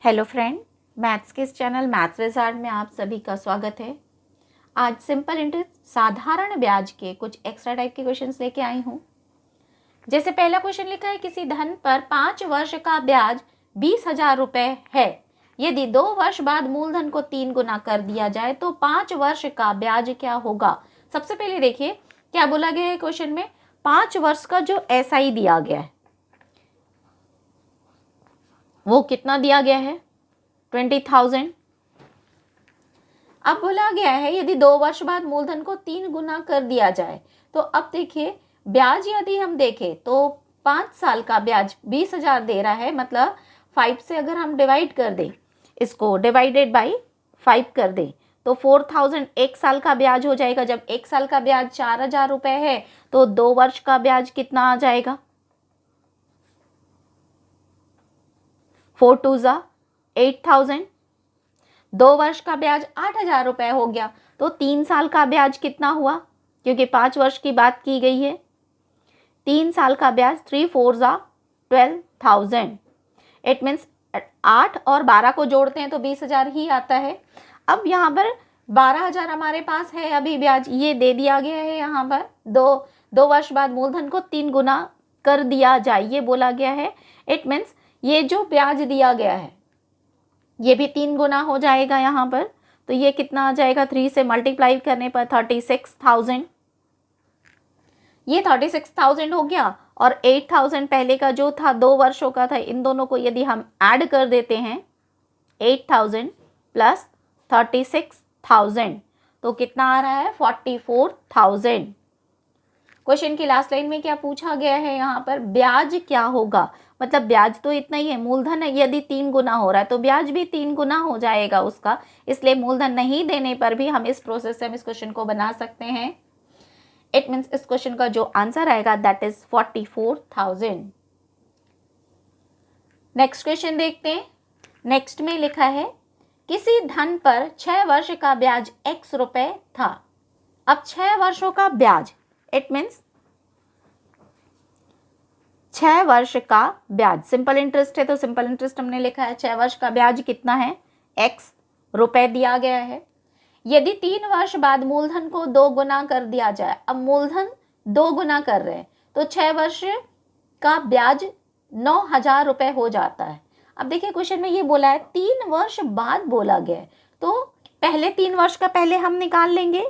Hello friend, maths के इस channel maths wizard में आप सभी का स्वागत है। आज सिंपल इंटरेस्ट साधारण ब्याज के कुछ एक्स्ट्रा टाइप के क्वेश्चंस लेके आई हूँ। जैसे पहला क्वेश्चन लिखा है, किसी धन पर 5 वर्ष का ब्याज 20,000 रुपये है। यदि 2 वर्ष बाद मूलधन को 3 गुना कर दिया जाए तो 5 वर्ष का ब्याज क्या होगा। सबसे पहले देखिए क्या बोला गया है क्वेश्चन में। 5 वर्ष का जो SI दिया गया है वो कितना दिया गया है, 20,000। अब बोला गया है यदि 2 वर्ष बाद मूलधन को 3 गुना कर दिया जाए तो अब देखिए ब्याज यदि हम देखें तो 5 साल का ब्याज 20,000 दे रहा है, मतलब 5 से अगर हम डिवाइड कर दें, इसको डिवाइडेड बाई 5 कर दें तो 4,000 एक साल का ब्याज हो जाएगा। जब एक साल का ब्याज 4,000 रुपये है तो 2 वर्ष का ब्याज कितना आ जाएगा, 4 2 जा 8,000। 2 वर्ष का ब्याज 8,000 रुपये हो गया तो 3 साल का ब्याज कितना हुआ, क्योंकि 5 वर्ष की बात की गई है। 3 साल का ब्याज 3 4 जा 12,000। इट मीन्स 8 और 12 को जोड़ते हैं तो 20,000 ही आता है। अब यहाँ पर 12,000 हमारे पास है अभी ब्याज, ये दे दिया गया है। यहाँ पर दो वर्ष बाद मूलधन को 3 गुना कर दिया जाए, ये बोला गया है। इट मीन्स ये जो ब्याज दिया गया है ये भी 3 गुना हो जाएगा यहाँ पर, तो ये कितना आ जाएगा, 3 से मल्टीप्लाई करने पर 36,000। ये 36,000 हो गया और 8,000 पहले का जो था 2 वर्षों का था, इन दोनों को यदि हम ऐड कर देते हैं 8,000 प्लस 36,000 तो कितना आ रहा है, 44,000। क्वेश्चन की लास्ट लाइन में क्या पूछा गया है यहाँ पर, ब्याज क्या होगा। मतलब ब्याज तो इतना ही है, मूलधन यदि 3 गुना हो रहा है तो ब्याज भी 3 गुना हो जाएगा उसका। इसलिए मूलधन नहीं देने पर भी हम इस प्रोसेस से हम इस क्वेश्चन को बना सकते हैं। इट मीन्स इस क्वेश्चन का जो आंसर आएगा दैट इज 44,000। नेक्स्ट क्वेश्चन देखते हैं। नेक्स्ट में लिखा है किसी धन पर 6 वर्ष का ब्याज x रुपए था। अब 6 वर्षों का ब्याज, इट मीन्स 6 वर्ष का ब्याज, सिंपल इंटरेस्ट है तो सिंपल इंटरेस्ट हमने लिखा है। 6 वर्ष का ब्याज कितना है, x रुपए दिया गया है। यदि 3 वर्ष बाद मूलधन को 2 गुना कर दिया जाए, अब मूलधन 2 गुना कर रहे हैं तो 6 वर्ष का ब्याज 9,000 रुपये हो जाता है। अब देखिए क्वेश्चन में ये बोला है 3 वर्ष बाद बोला गया है, तो पहले 3 वर्ष का पहले हम निकाल लेंगे।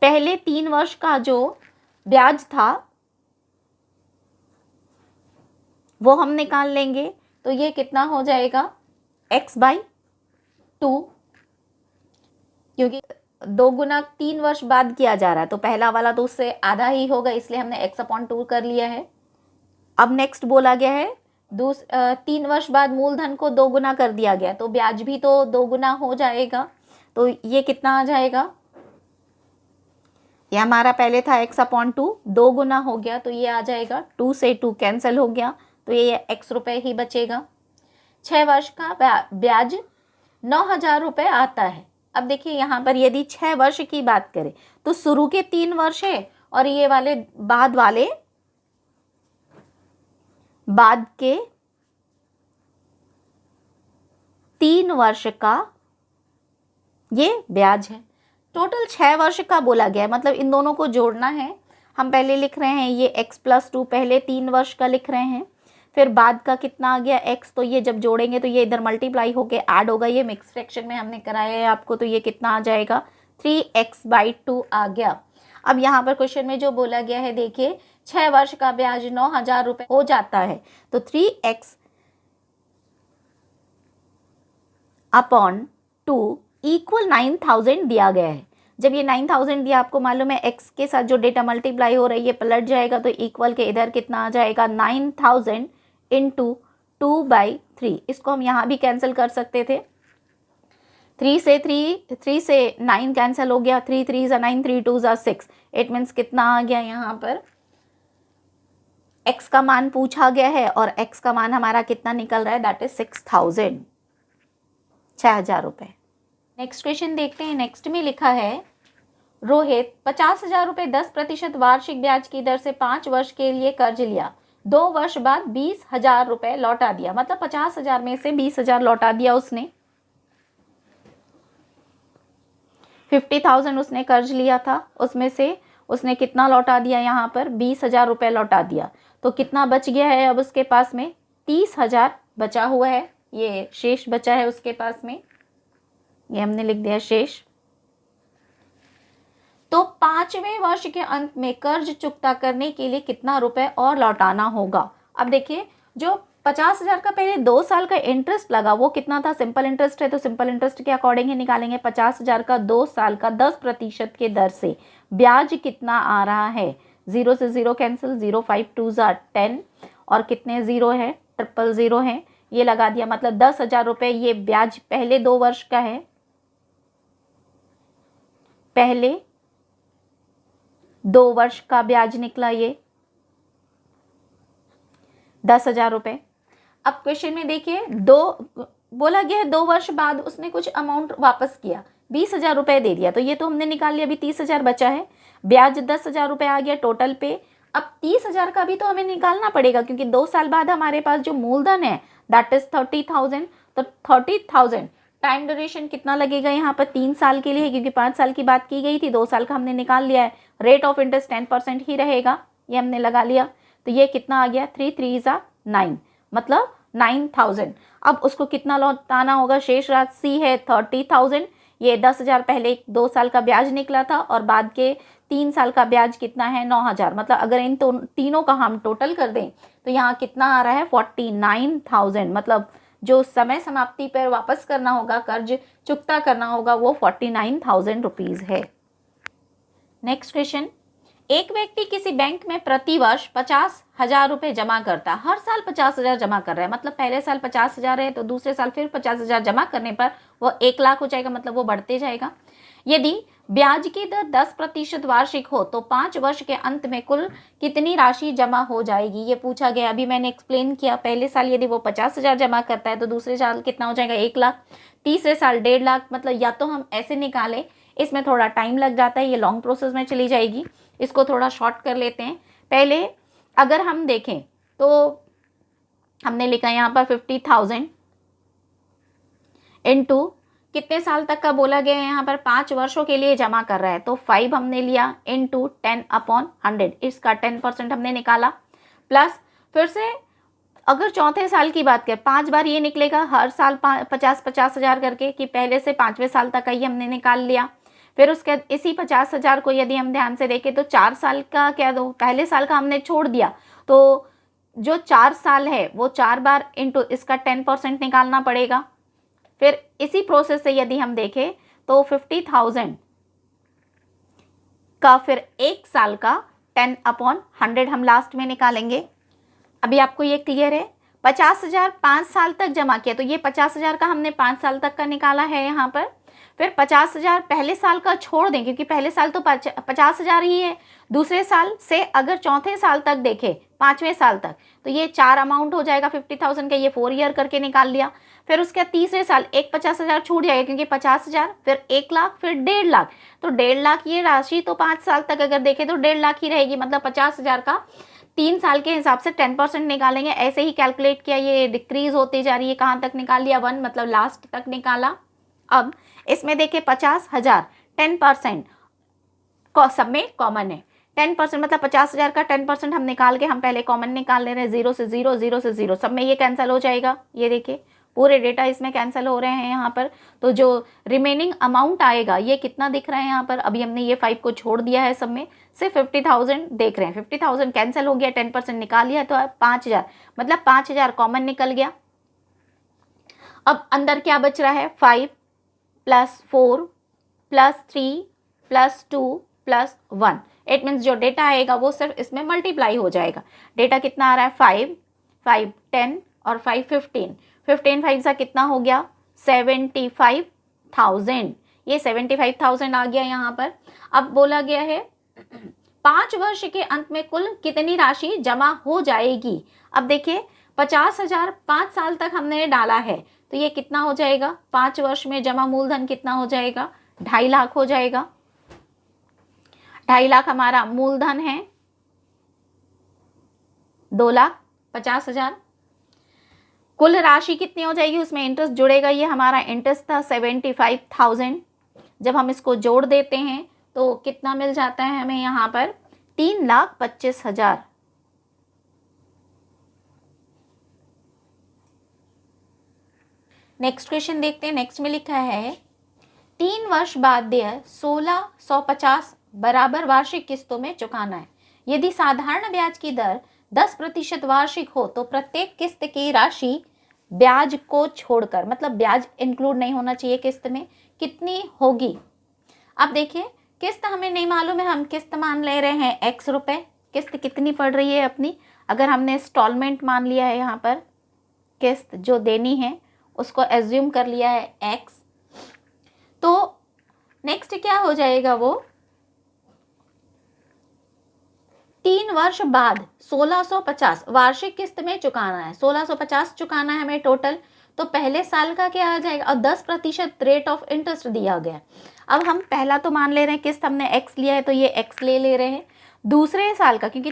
पहले 3 वर्ष का जो ब्याज था वो हम निकाल लेंगे, तो ये कितना हो जाएगा, x/2, क्योंकि 2 गुना 3 वर्ष बाद किया जा रहा है तो पहला वाला तो उससे आधा ही होगा, इसलिए हमने x/2 कर लिया है। अब नेक्स्ट बोला गया है 3 वर्ष बाद मूलधन को 2 गुना कर दिया गया तो ब्याज भी तो 2 गुना हो जाएगा, तो ये कितना आ जाएगा, ये हमारा पहले था x/2, 2 गुना हो गया तो ये आ जाएगा, 2 से 2 कैंसिल हो गया तो ये x रुपये ही बचेगा। 6 वर्ष का ब्याज 9,000 रुपये आता है। अब देखिए यहाँ पर यदि 6 वर्ष की बात करें तो शुरू के 3 वर्ष है और ये वाले बाद के 3 वर्ष का ये ब्याज है। टोटल 6 वर्ष का बोला गया है, मतलब इन दोनों को जोड़ना है। हम पहले लिख रहे हैं ये x+2, पहले 3 वर्ष का लिख रहे हैं, फिर बाद का कितना आ गया x, तो ये जब जोड़ेंगे तो ये इधर मल्टीप्लाई होके ऐड होगा। ये मिक्स फ्रैक्शन में हमने कराया है आपको, तो ये कितना आ जाएगा, 3x/2 आ गया। अब यहाँ पर क्वेश्चन में जो बोला गया है देखिए 6 वर्ष का ब्याज 9,000 रुपये हो जाता है तो 3x/2 इक्वल 9,000 दिया गया है। जब ये 9,000 दिया, आपको मालूम है x के साथ जो डेटा मल्टीप्लाई हो रही है पलट जाएगा तो इक्वल के इधर कितना आ जाएगा, 9,000 इंटू 2/3। इसको हम यहाँ भी कैंसिल कर सकते थे, 3 से 9 कैंसिल हो गया, 3 3 जा 9, 3 2 जा 6। इट मीन्स कितना आ गया, यहाँ पर x का मान पूछा गया है और x का मान हमारा कितना निकल रहा है, दैट इज 6,000, 6,000 रुपये। नेक्स्ट क्वेश्चन देखते हैं। नेक्स्ट में लिखा है रोहित 50,000 रुपये 10% वार्षिक ब्याज की दर से 5 वर्ष के लिए कर्ज लिया। 2 वर्ष बाद 20,000 रुपए लौटा दिया, मतलब 50,000 में से 20,000 लौटा दिया उसने। 50,000 उसने कर्ज लिया था, उसमें से उसने कितना लौटा दिया, यहाँ पर 20,000 रुपए लौटा दिया। तो कितना बच गया है अब उसके पास में? 30,000 बचा हुआ है, ये शेष बचा है उसके पास में, ये हमने लिख दिया शेष। तो 5वें वर्ष के अंत में कर्ज चुकता करने के लिए कितना रुपए और लौटाना होगा? अब देखिए, जो 50,000 का पहले 2 साल का इंटरेस्ट लगा वो कितना था? सिंपल इंटरेस्ट है तो सिंपल इंटरेस्ट के अकॉर्डिंग ही निकालेंगे। 50,000 का 2 साल का 10% के दर से ब्याज कितना आ रहा है? 0 से 0 कैंसिल, 0 5 2 10 और कितने 0 है? 000 है, ये लगा दिया, मतलब 10,000 रुपये ये ब्याज पहले 2 वर्ष का है, पहले 2 वर्ष का ब्याज निकला ये 10,000 रुपये। अब क्वेश्चन में देखिए, बोला गया है 2 वर्ष बाद उसने कुछ अमाउंट वापस किया, 20,000 रुपये दे दिया, तो ये तो हमने निकाल लिया, अभी 30,000 बचा है, ब्याज 10,000 रुपये आ गया टोटल पे। अब 30,000 का भी तो हमें निकालना पड़ेगा, क्योंकि 2 साल बाद हमारे पास जो मूलधन है दैट इज 30,000, तो 30,000 टाइम ड्यूरेशन कितना लगेगा यहाँ पर? 3 साल के लिए, क्योंकि 5 साल की बात की गई थी, 2 साल का हमने निकाल लिया है। रेट ऑफ इंटरेस्ट 10% ही रहेगा, ये हमने लगा लिया, तो ये कितना आ गया? 3 3 9, मतलब 9,000। अब उसको कितना लौटाना होगा? शेष राशि है 30,000, ये 10,000 पहले 2 साल का ब्याज निकला था और बाद के 3 साल का ब्याज कितना है? 9,000। मतलब अगर इन तीनों का हम टोटल कर दें तो यहाँ कितना आ रहा है? 49,000। मतलब जो समय समाप्ति पर वापस करना होगा, कर्ज चुकता करना होगा, वो 49,000 रुपीज़ है। नेक्स्ट क्वेश्चन, एक व्यक्ति किसी बैंक में प्रति वर्ष 50,000 रुपये जमा करता है, हर साल 50,000 जमा कर रहा है, मतलब पहले साल 50,000 है तो दूसरे साल फिर 50,000 जमा करने पर वो 1,00,000 हो जाएगा, मतलब वो बढ़ते जाएगा। यदि ब्याज की दर 10% वार्षिक हो तो 5 वर्ष के अंत में कुल कितनी राशि जमा हो जाएगी, ये पूछा गया। अभी मैंने एक्सप्लेन किया, पहले साल यदि वो 50,000 जमा करता है तो दूसरे साल कितना हो जाएगा? 1,00,000, तीसरे साल 1,50,000। मतलब या तो हम ऐसे निकालें, इसमें थोड़ा टाइम लग जाता है, ये लॉन्ग प्रोसेस में चली जाएगी, इसको थोड़ा शॉर्ट कर लेते हैं। पहले अगर हम देखें तो हमने लिखा यहाँ पर 50,000 इनटू कितने साल तक का बोला गया है, यहाँ पर 5 वर्षों के लिए जमा कर रहा है, तो 5 हमने लिया इनटू 10/100, इसका 10% हमने निकाला। प्लस फिर से अगर चौथे साल की बात करें, 5 बार ये निकलेगा हर साल 50,000 करके, कि पहले से 5वें साल तक का ही हमने निकाल लिया। फिर उसके इसी 50,000 को यदि हम ध्यान से देखें तो 4 साल का क्या दो, पहले साल का हमने छोड़ दिया, तो जो 4 साल है वो 4 बार इनटू इसका 10% निकालना पड़ेगा। फिर इसी प्रोसेस से यदि हम देखें तो 50,000 का फिर 1 साल का 10/100 हम लास्ट में निकालेंगे। अभी आपको ये क्लियर है? 50,000 5 साल तक जमा किया, तो ये 50,000 का हमने 5 साल तक का निकाला है यहाँ पर। फिर 50,000 पहले साल का छोड़ दें, क्योंकि पहले साल तो 50,000 ही है। दूसरे साल से अगर चौथे साल तक देखें, 5वें साल तक, तो ये 4 अमाउंट हो जाएगा 50,000 का, ये 4 ईयर करके निकाल लिया। फिर उसके तीसरे साल एक 50,000 छूट जाएगा, क्योंकि 50,000 फिर 1,00,000 फिर 1,50,000, तो 1,50,000 ये राशि तो 5 साल तक अगर देखें तो 1,50,000 ही रहेगी। मतलब 50,000 का 3 साल के हिसाब से 10% निकालेंगे। ऐसे ही कैलकुलेट किया, ये डिक्रीज होती जा रही है, कहाँ तक निकाल लिया? 1, मतलब लास्ट तक निकाला। अब इसमें देखिए 50,000 10% सब में कॉमन है, 10% मतलब 50,000 का 10% हम निकाल के हम पहले कॉमन निकाल ले रहे हैं, 0 से 0 0 से 0, सब में ये कैंसिल हो जाएगा। ये देखिए पूरे डेटा इसमें कैंसिल हो रहे हैं यहाँ पर। तो जो रिमेनिंग अमाउंट आएगा ये कितना दिख रहा है यहाँ पर? अभी हमने ये 5 को छोड़ दिया है, सब में सिर्फ 50,000 देख रहे हैं। 50,000 कैंसिल हो गया, 10% निकाल लिया, तो 5,000 मतलब 5,000 कॉमन निकल गया। अब अंदर क्या बच रहा है? 5 + 4 + 3 + 2 + 1। इट मीन्स जो डेटा आएगा वो सिर्फ इसमें मल्टीप्लाई हो जाएगा। डेटा कितना आ रहा है? 5 5 10 और 5 15, 15 5 सा कितना हो गया? 75,000। ये 75,000 आ गया यहाँ पर। अब बोला गया है 5 वर्ष के अंत में कुल कितनी राशि जमा हो जाएगी। अब देखिए 50,000 5 साल तक हमने डाला है, तो ये कितना हो जाएगा? 5 वर्ष में जमा मूलधन कितना हो जाएगा? 2.5 हो जाएगा। 2.5 हमारा मूलधन है, 2,00,000 50,000। कुल राशि कितनी हो जाएगी, उसमें इंटरेस्ट जुड़ेगा, ये हमारा इंटरेस्ट था 75,000। जब हम इसको जोड़ देते हैं तो कितना मिल जाता है हमें यहाँ पर, 3,25,000। नेक्स्ट क्वेश्चन देखते हैं। नेक्स्ट में लिखा है 3 वर्ष बाद देय 1650 बराबर वार्षिक किस्तों में चुकाना है। यदि साधारण ब्याज की दर 10% वार्षिक हो तो प्रत्येक किस्त की राशि ब्याज को छोड़कर, मतलब ब्याज इंक्लूड नहीं होना चाहिए किस्त में, कितनी होगी। अब देखिए किस्त हमें नहीं मालूम है, हम किस्त मान ले रहे हैं x रुपए। किस्त कितनी पड़ रही है अपनी, अगर हमने इंस्टॉलमेंट मान लिया है, यहाँ पर किस्त जो देनी है उसको एज्यूम कर लिया है x, तो नेक्स्ट क्या हो जाएगा, वो 3 वर्ष बाद 1650 वार्षिक किस्त में चुकाना है। 1650 चुकाना है हमें टोटल, तो पहले साल का क्या आ जाएगा, और 10% रेट ऑफ इंटरेस्ट दिया गया। अब हम पहला तो मान ले रहे हैं किस्त हमने x लिया है तो ये x ले रहे हैं। दूसरे साल का, क्योंकि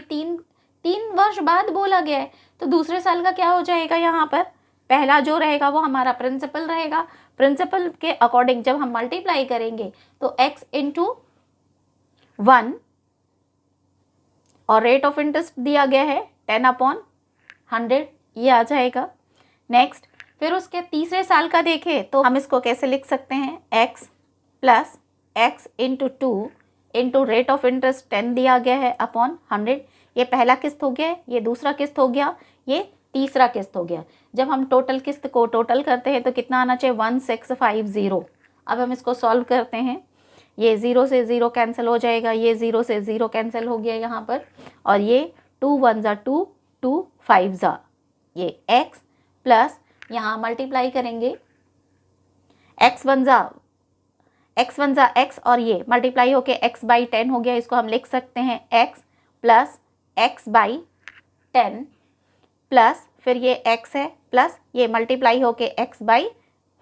तीन वर्ष बाद बोला गया है, तो दूसरे साल का क्या हो जाएगा, यहाँ पर पहला जो रहेगा वो हमारा प्रिंसिपल रहेगा। प्रिंसिपल के अकॉर्डिंग जब हम मल्टीप्लाई करेंगे तो x इंटू 1 और रेट ऑफ इंटरेस्ट दिया गया है 10/100, ये आ जाएगा। नेक्स्ट फिर उसके तीसरे साल का देखें तो हम इसको कैसे लिख सकते हैं, x plus x into 2 into rate of interest 10 दिया गया है अपॉन 100। ये पहला किस्त हो गया, ये दूसरा किस्त हो गया, ये तीसरा किस्त हो गया। जब हम टोटल किस्त को टोटल करते हैं तो कितना आना चाहिए, 1650। अब हम इसको सॉल्व करते हैं, ये 0 से 0 कैंसिल हो जाएगा, ये 0 से 0 कैंसिल हो गया यहाँ पर, और ये 2 1 जा 2, 2 5 जा, ये x प्लस यहाँ मल्टीप्लाई करेंगे, x 1 जा x और ये मल्टीप्लाई होके x बाई 10 हो गया। इसको हम लिख सकते हैं x plus x by 10 plus फिर ये x है प्लस ये मल्टीप्लाई होके x बाई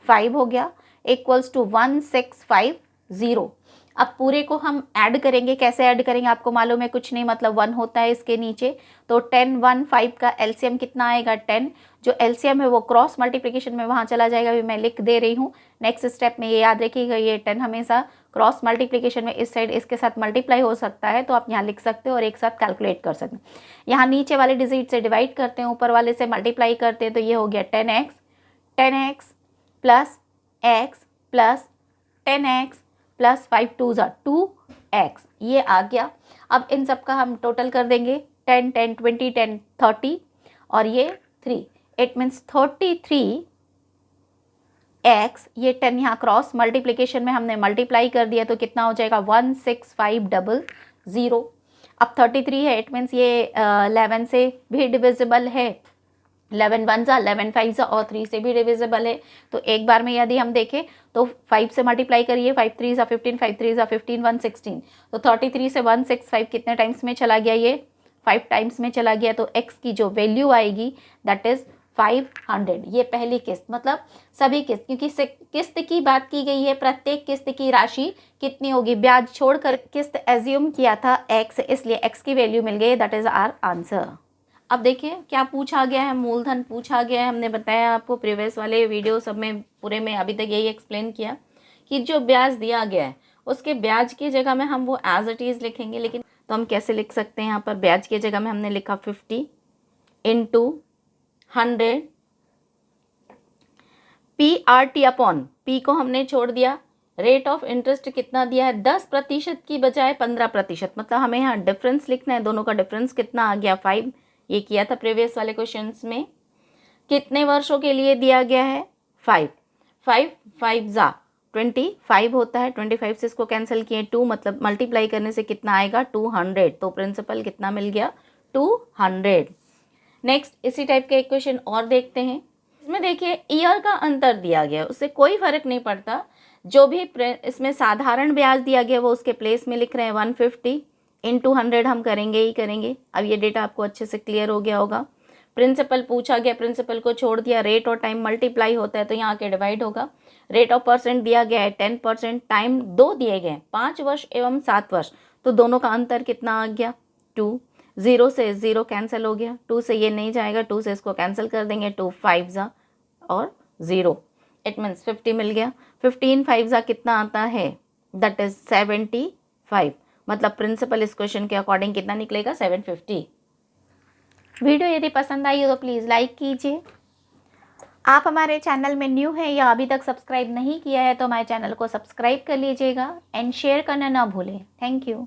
5 हो गया इक्वल्स टू 1650। अब पूरे को हम ऐड करेंगे, कैसे ऐड करेंगे आपको मालूम है, कुछ नहीं, मतलब 1 होता है इसके नीचे, तो 10 1 5 का एलसीएम कितना आएगा 10। जो एलसीएम है वो क्रॉस मल्टीप्लिकेशन में वहाँ चला जाएगा, अभी मैं लिख दे रही हूँ। नेक्स्ट स्टेप में ये याद रखिएगा, ये 10 हमेशा क्रॉस मल्टीप्लिकेशन में इस साइड इसके साथ मल्टीप्लाई हो सकता है, तो आप यहाँ लिख सकते हो और एक साथ कैलकुलेट कर सकते हैं। यहाँ नीचे वाले डिजिट से डिवाइड करते हैं, ऊपर वाले से मल्टीप्लाई करते हैं, तो ये हो गया 10x plus x plus 10x plus 5 2 जा 2x, ये आ गया। अब इन सब का हम टोटल कर देंगे, 10 10 20 10 30 और ये 3, इट मीन्स 33x। ये 10 यहाँ क्रॉस मल्टीप्लिकेशन में हमने मल्टीप्लाई कर दिया तो कितना हो जाएगा 16500। अब 33 है, इट मीन्स ये 11 से भी डिविजिबल है, 11 1 जा 11 5 जा और 3 से भी डिविजिबल है। तो एक बार में यदि हम देखें तो 5 से मल्टीप्लाई करिए, 5 3 जा 15, 5 3 जा 15, 1 16, तो 33 से 165 कितने टाइम्स में चला गया, ये 5 टाइम्स में चला गया। तो x की जो वैल्यू आएगी दैट इज 500। ये पहली किस्त, मतलब सभी किस्त, क्योंकि किस्त की बात की गई है, प्रत्येक किस्त की राशि कितनी होगी, ब्याज छोड़कर किस्त एज्यूम किया था x, इसलिए x की वैल्यू मिल गई, दैट इज आवर आंसर। अब देखिए क्या पूछा गया है, मूलधन पूछा गया है। हमने बताया आपको प्रीवियस वाले वीडियो सब में पूरे में अभी तक यही एक्सप्लेन किया कि जो ब्याज दिया गया है उसके ब्याज की जगह में हम वो एज इट इज़ लिखेंगे। लेकिन तो हम कैसे लिख सकते हैं, यहाँ पर ब्याज की जगह में हमने लिखा 50 इंटू 100 PRT अपॉन P को हमने छोड़ दिया। रेट ऑफ इंटरेस्ट कितना दिया है, 10% की बजाय 15%, मतलब हमें यहाँ डिफरेंस लिखना है, दोनों का डिफरेंस कितना आ गया 5। ये किया था प्रीवियस वाले क्वेश्चंस में। कितने वर्षों के लिए दिया गया है 5 5 5 जा 25 होता है, 25 से इसको कैंसिल किए 2, मतलब मल्टीप्लाई करने से कितना आएगा 200। तो प्रिंसिपल कितना मिल गया 200। नेक्स्ट इसी टाइप के एक क्वेश्चन और देखते हैं। इसमें देखिए ईयर का अंतर दिया गया, उससे कोई फर्क नहीं पड़ता, जो भी इसमें साधारण ब्याज दिया गया वो उसके प्लेस में लिख रहे हैं 150 इंटू 100 हम करेंगे ही करेंगे। अब ये डेटा आपको अच्छे से क्लियर हो गया होगा। प्रिंसिपल पूछा गया, प्रिंसिपल को छोड़ दिया, रेट और टाइम मल्टीप्लाई होता है तो यहाँ के डिवाइड होगा। रेट ऑफ परसेंट दिया गया है 10%, टाइम 2 दिए गए 5 वर्ष एवं 7 वर्ष, तो दोनों का अंतर कितना आ गया 2। 0 से 0 कैंसिल हो गया, 2 से ये नहीं जाएगा, 2 से इसको कैंसिल कर देंगे, 2 5 ज़ा और 0, इट मीन्स 50 मिल गया। 15 5 ज़ा कितना आता है, दैट इज़ 75, मतलब प्रिंसिपल इस क्वेश्चन के अकॉर्डिंग कितना निकलेगा, 750। वीडियो यदि पसंद आई हो तो प्लीज़ लाइक कीजिए। आप हमारे चैनल में न्यू हैं या अभी तक सब्सक्राइब नहीं किया है तो हमारे चैनल को सब्सक्राइब कर लीजिएगा एंड शेयर करना ना भूलें। Thank you.